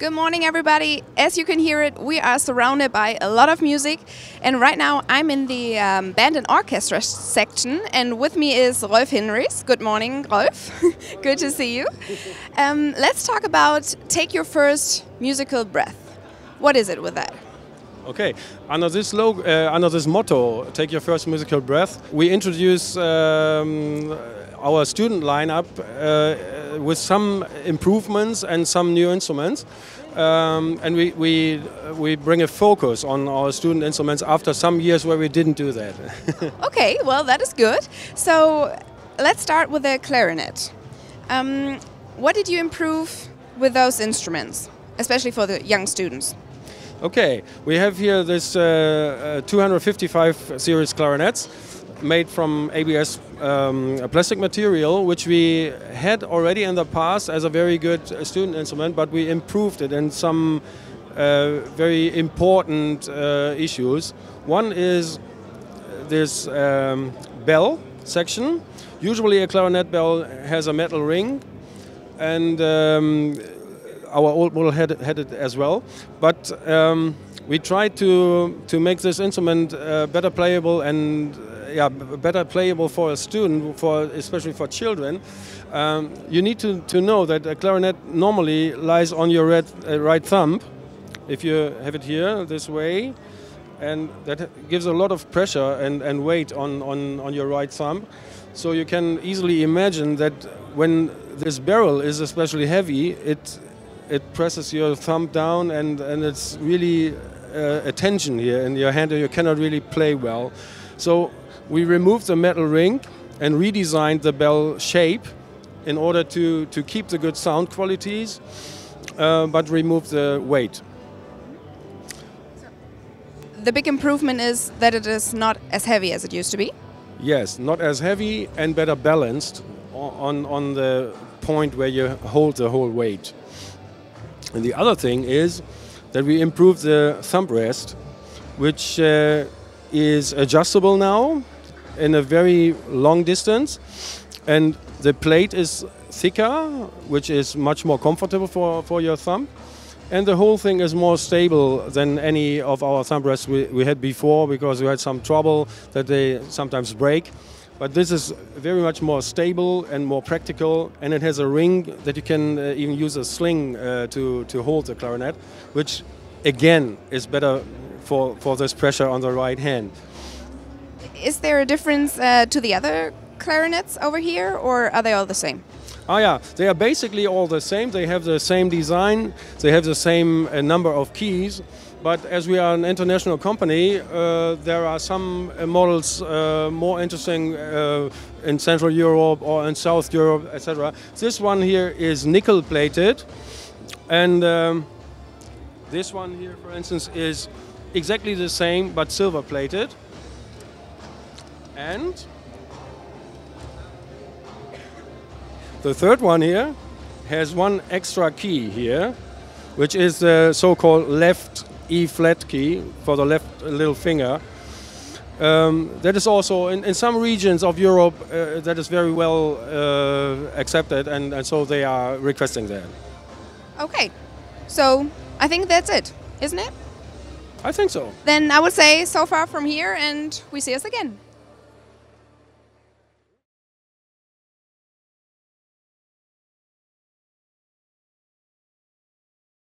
Good morning, everybody. As you can hear it, we are surrounded by a lot of music, and right now I'm in the band and orchestra section, and with me is Rolf Hinrichs. Good morning, Rolf. Good to see you. Let's talk about take your first musical breath. What is it with that? Okay, under this motto, take your first musical breath, we introduce our student lineup with some improvements and some new instruments, and we bring a focus on our student instruments after some years where we didn't do that. Okay, well that is good. So let's start with the clarinet. What did you improve with those instruments, especially for the young students? Okay, we have here this 255 series clarinets made from ABS plastic material, which we had already in the past as a very good student instrument, but we improved it in some very important issues. One is this bell section. Usually a clarinet bell has a metal ring, and our old model had it as well, but we tried to make this instrument better playable and better playable for a student, especially for children. You need to know that a clarinet normally lies on your right thumb, if you have it here this way, and that gives a lot of pressure and weight on your right thumb. So you can easily imagine that when this barrel is especially heavy, it presses your thumb down, and it's really a tension here in your hand, and you cannot really play well. So we removed the metal ring and redesigned the bell shape in order to keep the good sound qualities, but remove the weight. The big improvement is that it is not as heavy as it used to be? Yes, not as heavy and better balanced on the point where you hold the whole weight. And the other thing is that we improved the thumb rest, which is adjustable now in a very long distance, and the plate is thicker, which is much more comfortable for your thumb, and the whole thing is more stable than any of our thumb rests we had before, because we had some trouble that they sometimes break. But this is very much more stable and more practical, and it has a ring that you can even use a sling to hold the clarinet, which again is better for this pressure on the right hand. Is there a difference to the other clarinets over here, or are they all the same? Oh yeah, they are basically all the same. They have the same design, they have the same number of keys. But as we are an international company, there are some models more interesting in Central Europe or in South Europe, etc. This one here is nickel plated, and this one here, for instance, is exactly the same but silver plated. And the third one here has one extra key here, which is the so-called left E flat key for the left little finger. That is also in some regions of Europe that is very well accepted, and so they are requesting that. Okay, so I think that's it, isn't it? I think so. Then I would say so far from here, and we see us again.